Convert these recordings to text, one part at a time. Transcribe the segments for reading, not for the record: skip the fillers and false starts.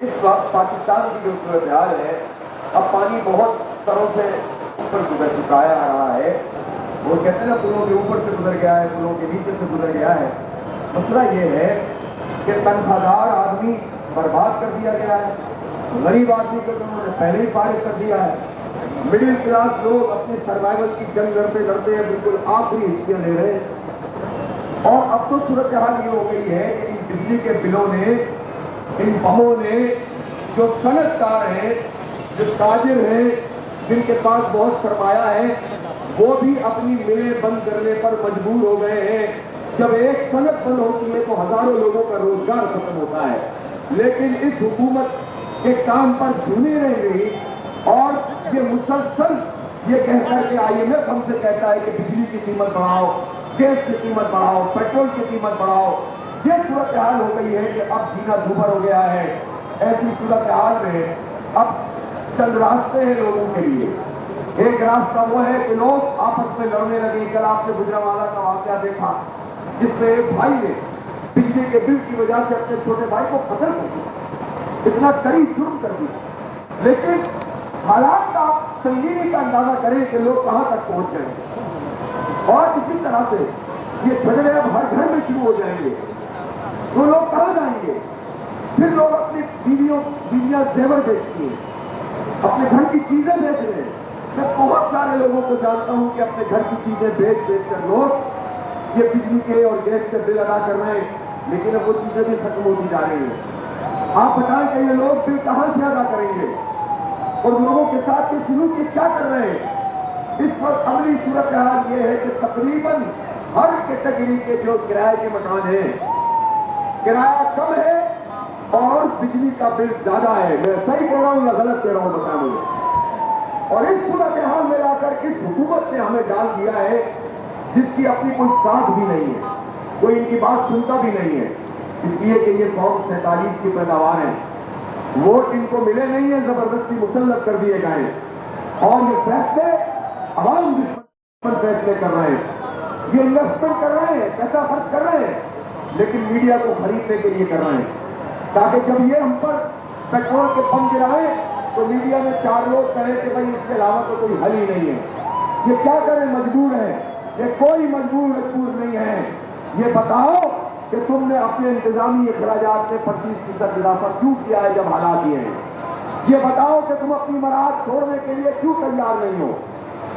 اس وقت پاکستان کی جو صورتحال ہے، اب پانی بہت سروں سے اوپر گزر چکا ہے، آ رہا ہے. وہ کہتے ہیں نا پلوں کے اوپر سے گزر گیا ہے، پلوں کے نیچے سے گزر گیا ہے. مسئلہ یہ ہے کہ تنخواہ دار آدمی برباد کر دیا گیا ہے، غریب آدمی کو تو انہوں نے پہلے ہی فارغ کر دیا ہے. مڈل کلاس لوگ اپنی سروائیول کی جنگ لڑتے لڑتے ہیں، بالکل آخری حصیاں لے رہے ہیں. اور اب تو صورتحال یہ ہو گئی ہے کہ ان بجلی کے بلوں نے، ان بموں نے، جو صنعت کار ہیں، جو تاجر ہیں، جن کے پاس بہت سرمایہ ہے، وہ بھی اپنی ملیں بند کرنے پر مجبور ہو گئے ہیں. جب ایک صنعت بند ہوتی ہے تو ہزاروں لوگوں کا روزگار ختم ہوتا ہے. لیکن اس حکومت کے کام پر جھولی نہیں رہی، اور یہ مسلسل یہ کہہ کر کے IMF ہم سے کہتا ہے کہ بجلی کی قیمت بڑھاؤ، گیس کی قیمت بڑھاؤ، پیٹرول کی قیمت بڑھاؤ. یہ صورتحال ہو گئی ہے کہ اب جینا دوبھر ہو گیا ہے. ایسی صورتحال میں اب چند راستے ہیں لوگوں کے لیے. ایک راستہ وہ ہے کہ لوگ آپس میں لڑنے لگے. کل آپ نے گجرانوالہ کا واقعہ دیکھا، جس میں ایک بھائی نے بجلی کے بل کی وجہ سے اپنے چھوٹے بھائی کو قتل کر دیا. اتنا کڑی جرم کر دیا. لیکن حالات کا آپ سنگینی کا اندازہ کریں کہ لوگ کہاں تک پہنچ گئے. اور اسی طرح سے یہ جھگڑے اب ہر گھر میں شروع ہو جائیں گے. تو لوگ کہاں جائیں گے؟ پھر لوگ اپنی بیویاں زیور بیچتی ہیں، اپنے گھر کی چیزیں بیچ رہے ہیں. میں بہت سارے لوگوں کو جانتا ہوں کہ اپنے گھر کی چیزیں بیچ کر لوگ یہ بجلی کے اور گیس کے بل ادا کر رہے ہیں. لیکن اب وہ چیزیں بھی ختم ہوتی جا رہی ہیں. آپ بتائیں کہ یہ لوگ بل کہاں سے ادا کریں گے، اور لوگوں کے ساتھ یہ سلوک کیا کر رہے ہیں؟ اس وقت عملی صورتحال یہ ہے کہ تقریباً ہر کیٹیگری کے جو کرائے کے مکان ہیں، کرایہ کم ہے اور بجلی کا بل زیادہ ہے. میں صحیح کہہ رہا ہوں یا غلط کہہ رہا ہوں بتا مجھے. اور اس صورتحال میں آ کر اس حکومت نے ہمیں ڈال دیا ہے جس کی اپنی کوئی ساتھ بھی نہیں ہے، کوئی ان کی بات سنتا بھی نہیں ہے. اس لیے کہ یہ قوم 47 کی پیداوار ہے. ووٹ ان کو ملے نہیں ہیں، زبردستی مسلط کر دیے گئے. اور یہ فیصلے عوام دشمن فیصلے کر رہے ہیں. یہ انویسٹمنٹ کر رہے ہیں، پیسہ خرچ کر رہے ہیں، لیکن میڈیا کو خریدنے کے لیے کر رہے ہیں، تاکہ جب یہ ہم پر پیٹرول کے بم گرائیں تو میڈیا میں 4 لوگ کہیں کہ بھائی اس کے علاوہ تو کوئی حل ہی نہیں ہے. یہ کیا کریں؟ مجبور ہے. یہ کوئی مجبور نہیں ہے. یہ بتاؤ کہ تم نے اپنے انتظامی اخراجات میں 25% اضافہ کیوں کیا ہے جب حالات یہ ہیں؟ یہ بتاؤ کہ تم اپنی مراحت چھوڑنے کے لیے کیوں تیار نہیں ہو؟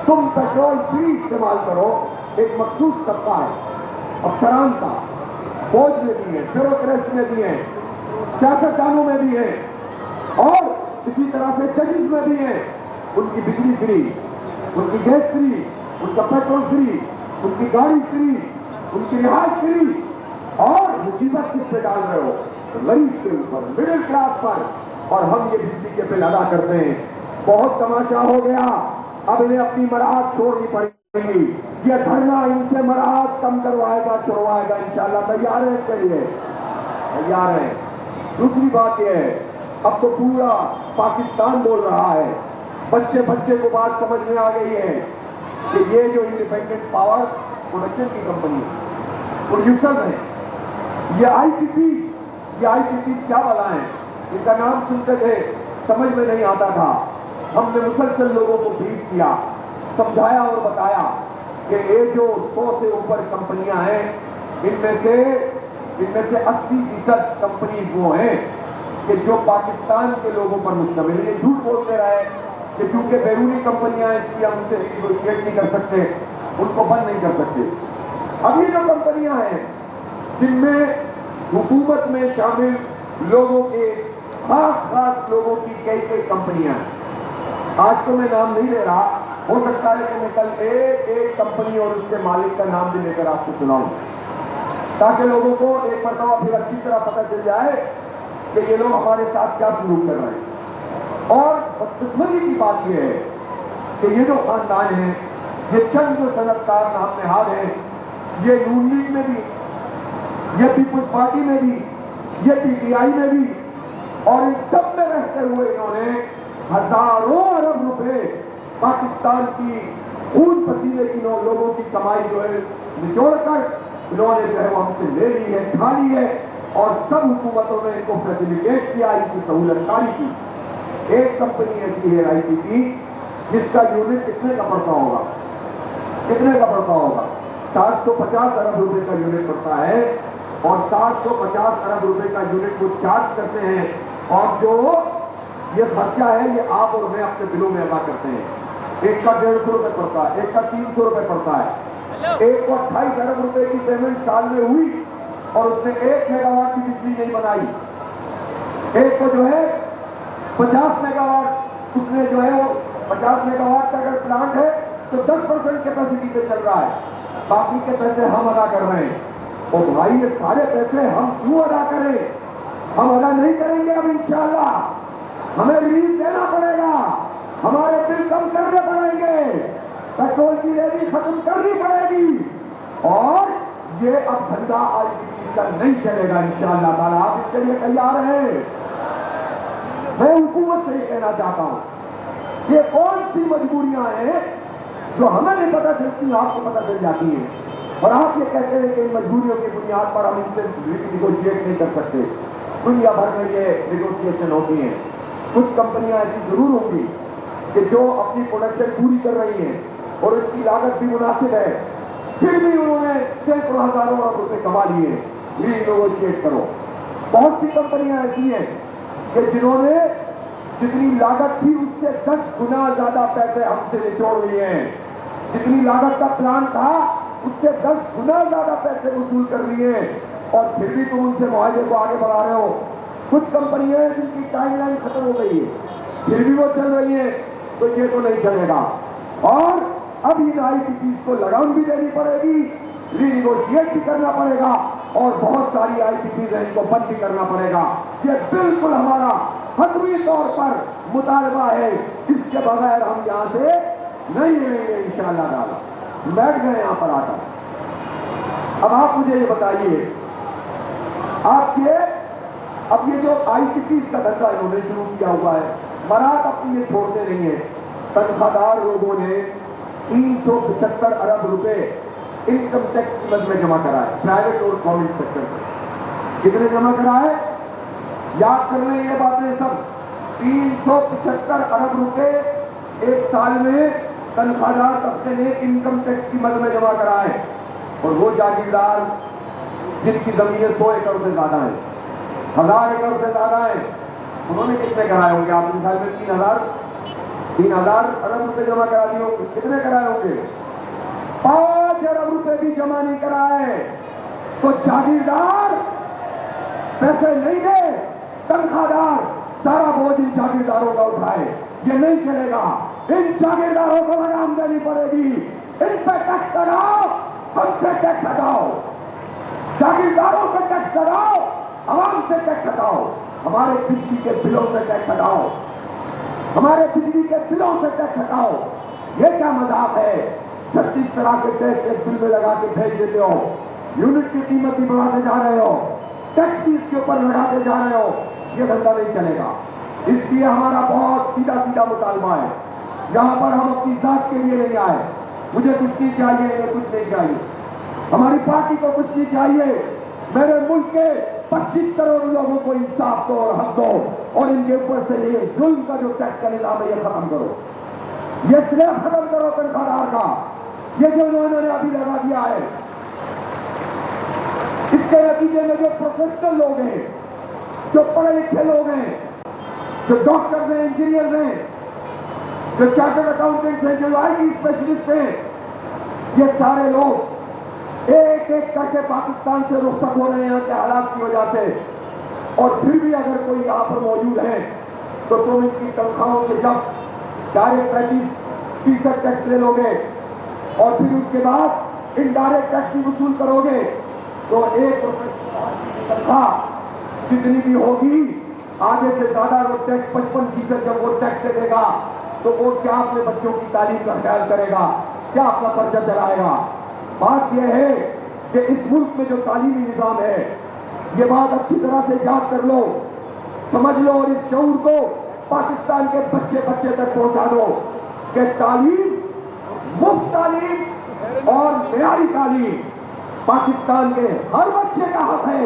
تم پیٹرول فری استعمال کرو. ایک مخصوص طبقہ ہے، افسران کا، فوج میں بھی ہے، بیوروکریسی میں بھی ہے، سیاستدانوں میں بھی ہے، اور اسی طرح سے ججز میں بھی ہے. ان کی بجلی فری، ان کی گیس فری، ان کا پیٹرول فری، ان کی گاڑی فری، ان کی رہائش فری. اور مصیبت کس پہ ڈال رہے ہو؟ غریب کے اوپر، مڈل کلاس پر. اور ہم یہ بجلی کے بل ادا کرتے ہیں. بہت تماشا ہو گیا. اب انہیں اپنی مراحت چھوڑنی پڑے گی. یہ دھرنا ان سے مراحت کم کروائے گا، چھڑوائے گا. انشاءاللہ تیار ہے اس کے لیے؟ تیار ہے. دوسری بات یہ ہے، اب تو پورا پاکستان بول رہا ہے، بچے کو بات سمجھ میں آ گئی ہے کہ یہ جو انڈیپینڈنٹ پاور پروڈکشن کی کمپنی پروڈیوسرز ہیں، یہ آئی ٹی پی کیا والا ہیں؟ ان کا نام سنتے تھے سمجھ میں نہیں آتا تھا. ہم نے مسلسل لوگوں کو بریف کیا، سمجھایا اور بتایا کہ یہ جو 100 سے اوپر کمپنیاں ہیں، ان میں سے 80% کمپنیز وہ ہیں کہ جو پاکستان کے لوگوں پر مشتمل ہے. یہ جھوٹ بولتے رہے کہ چونکہ بیرونی کمپنیاں ہیں اس لیے ہم ان سے نیگوشیٹ نہیں کر سکتے، ان کو بند نہیں کر سکتے. اب یہ جو کمپنیاں ہیں جن میں حکومت میں شامل لوگوں کے خاص لوگوں کی کئی کمپنیاں ہیں. آج تو میں نام نہیں لے رہا، ہو سکتا ہے کہ میں کل ایک کمپنی اور اس کے مالک کا نام بھی لے کر آپ کو سناؤں، تاکہ لوگوں کو ایک مرتبہ پھر اچھی طرح پتہ چل جائے کہ یہ لوگ ہمارے ساتھ کیا سلوک کر رہے ہیں. اور بدقسمتی کی بات یہ ہے کہ یہ جو خاندان ہیں، یہ چند جو صنعت کار نام نہاد ہیں، یہ نون لیگ میں بھی، یہ پیپلز پارٹی میں بھی، یہ PTI میں بھی، اور ان سب میں رہتے ہوئے انہوں نے ہزاروں ارب روپے پاکستان کی خون پسینے کی لوگوں کی کمائی جو ہے نچوڑ کر انہوں نے جو ہے وہ ہم سے لے لی ہے، کھا لی ہے. اور سب حکومتوں نے ان کو فیسیلیٹیٹ کیا، ان کی سہولت کاری کی۔ ایک کمپنی ایسی ہے IPP جس کا یونٹ کتنے کا پڑتا ہوگا؟ کتنے کا پڑتا ہوگا؟ 750 ارب روپے کا یونٹ پڑتا ہے، اور 750 ارب روپے کا یونٹ وہ چارج کرتے ہیں، اور جو یہ خرچہ ہے یہ آپ اور میں اپنے بلوں میں ادا کرتے ہیں۔ ایک کا 150 روپے پڑتا ہے، ایک کا 300 روپے پڑتا ہے۔ ایک کو 28 ارب روپے کی پیمنٹ سال میں ہوئی اور اس نے 1 میگا واٹ کی بجلی نہیں بنائی۔ ایک کو جو ہے 50 میگا واٹ، اس نے جو ہے وہ 50 میگا واٹ کا اگر پلانٹ ہے تو 10% کیپیسٹی پہ چل رہا ہے، باقی کے پیسے ہم ادا کر رہے ہیں۔ اور بھائی یہ سارے پیسے ہم کیوں ادا کریں؟ ہم ادا نہیں کریں گے اب انشاءاللہ، ہمیں ریلیف دینا پڑے گا، ہمارے بل کم کرنے پڑیں گے، پیٹرول کی ریلی ختم کرنی پڑے گی، اور یہ اب دھندا IPP کا نہیں چلے گا انشاءاللہ تعالیٰ۔ آپ اس کے لیے تیار ہیں؟ میں حکومت سے یہ کہنا چاہتا ہوں، یہ کون سی مجبوریاں ہیں جو ہمیں نہیں پتہ چلتی، آپ کو پتہ چل جاتی ہیں، اور آپ یہ کہتے ہیں کہ ان مجبوریوں کی بنیاد پر ہم ان سے نیگوشیٹ نہیں کر سکتے۔ دنیا بھر میں یہ نیگوشیشن ہوتی ہیں۔ کچھ کمپنیاں ایسی ضرور ہوں گی کہ جو اپنی پروڈکشن پوری کر رہی ہیں اور ان کی لاگت بھی مناسب ہے، پھر بھی انہوں نے سینکڑوں ہزاروں ارب روپے کما لیے۔ ری نیگوشیٹ کرو۔ بہت سی کمپنیاں ایسی ہیں کہ جنہوں نے جتنی لاگت تھی اس سے 10 گنا زیادہ پیسے ہم سے نچوڑ لیے ہیں، جتنی لاگت کا پلان تھا اس سے 10 گنا زیادہ پیسے وصول کر لیے، اور پھر بھی تم ان سے معاہدے کو آگے بڑھا رہے ہو۔ کچھ کمپنیاں ہیں جن کی ٹائم لائن ختم ہو گئی ہے، پھر بھی وہ چل رہی ہیں، تو یہ تو نہیں چلے گا، اور اب ان IPPs کو لگام بھی دینی پڑے گی، ری نیگوشیٹ بھی کرنا پڑے گا، اور بہت ساری IPPs ہیں ان کو بند بھی کرنا پڑے گا۔ یہ بالکل ہمارا حتمی طور پر مطالبہ ہے، اس کے بغیر ہم یہاں سے نہیں رہیں گے انشاءاللہ تعالی۔ بیٹھ گئے یہاں پر آ کر، اب آپ مجھے یہ بتائیے، آپ کے اب یہ جو IPPs کا دھندا انہوں نے شروع کیا ہوا ہے، برات اپنی یہ چھوڑتے نہیں ہیں۔ تنخواہ دار لوگوں نے 375 ارب روپے انکم ٹیکس کی مد میں جمع کرائے، پرائیویٹ اور گورنمنٹ سیکٹر سے۔ کتنے جمع کرائے؟ یاد کر لیں یہ باتیں سب۔ 375 ارب روپے ایک سال میں تنخواہ دار طبقے نے انکم ٹیکس کی مد میں جمع کرائے، اور وہ جاگیردار جن کی زمینیں 100 ایکڑ سے زیادہ ہیں، 1000 ایکڑ سے زیادہ ہیں، انہوں نے کتنے کرائے ہوں گے؟ آپ کے خیال میں 3,000 ارب روپے جمع کرا دیے ہوں گے؟ کتنے کرائے ہوں گے؟ 5 ارب روپے بھی جمع نہیں کرائے تو جاگیردار پیسے نہیں دے، تنخواہ دار سارا بوجھ ان جاگیرداروں کا اٹھائے، یہ نہیں چلے گا۔ ان جاگیرداروں کو لگام دینی پڑے گی، ان پہ ٹیکس لگاؤ، ہم سے ٹیکس ہٹاؤ، جاگیرداروں سے ٹیکس لگاؤ، عوام سے ٹیکس ہٹاؤ، ہمارے بجلی کے بلوں سے ٹیکس ہٹاؤ، ہمارے بجلی کے بلوں سے ٹیکس ہٹاؤ۔ یہ کیا مذاق ہے؟ 36 طرح کے ٹیکس ایک بل میں لگا کے بھیج دیتے ہو، یونٹ کی قیمت بھی بڑھاتے جا رہے ہو، ٹیکس بھی اس کے اوپر لگاتے جا رہے ہو، یہ دھندا نہیں چلے گا۔ اس لیے ہمارا بہت سیدھا سیدھا مطالبہ ہے، یہاں پر ہم اپنی ذات کے لیے نہیں آئے، مجھے کچھ نہیں چاہیے، یہ کچھ نہیں چاہیے، ہماری پارٹی کو کچھ نہیں چاہیے، میرے ملک کے 25 کروڑ لوگوں کو انصاف دو اور حق دو، اور ان کے اوپر سے یہ ظلم کا جو ٹیکس کا نظام ہے یہ ختم کرو، یہ سلیب ختم کرو تنخواہ دار کا، یہ جو انہوں نے ابھی لگا دیا ہے۔ اس کے نتیجے میں جو پروفیشنل لوگ ہیں، جو پڑھے لکھے لوگ ہیں، جو ڈاکٹر ہیں، انجینئر ہیں، جو چارٹرڈ اکاؤنٹنٹ ہیں، جو IT اسپیشلسٹ ہیں، یہ سارے لوگ ایک ایک کر کے پاکستان سے رخصت ہو رہے ہیں کہ حالات کی وجہ سے، اور پھر بھی اگر کوئی یہاں پر موجود ہے تو تم ان کی تنخواہوں سے جب ڈائریکٹ 35% ٹیکس لے لو گے اور پھر اس کے بعد انڈائریکٹ ٹیکس بھی وصول کرو گے تو ایک تنخواہ جتنی بھی ہوگی آگے سے زیادہ وہ ٹیکس 55% جب وہ ٹیکس دے گا تو وہ کیا اپنے بچوں کی تعلیم کا خیال کرے گا، کیا اپنا خرچہ چلائے گا۔ بات یہ ہے کہ اس ملک میں جو تعلیمی نظام ہے، یہ بات اچھی طرح سے یاد کر لو، سمجھ لو، اور اس شعور کو پاکستان کے بچے بچے تک پہنچا دو کہ تعلیم، مفت تعلیم اور معیاری تعلیم پاکستان کے ہر بچے کا حق ہے،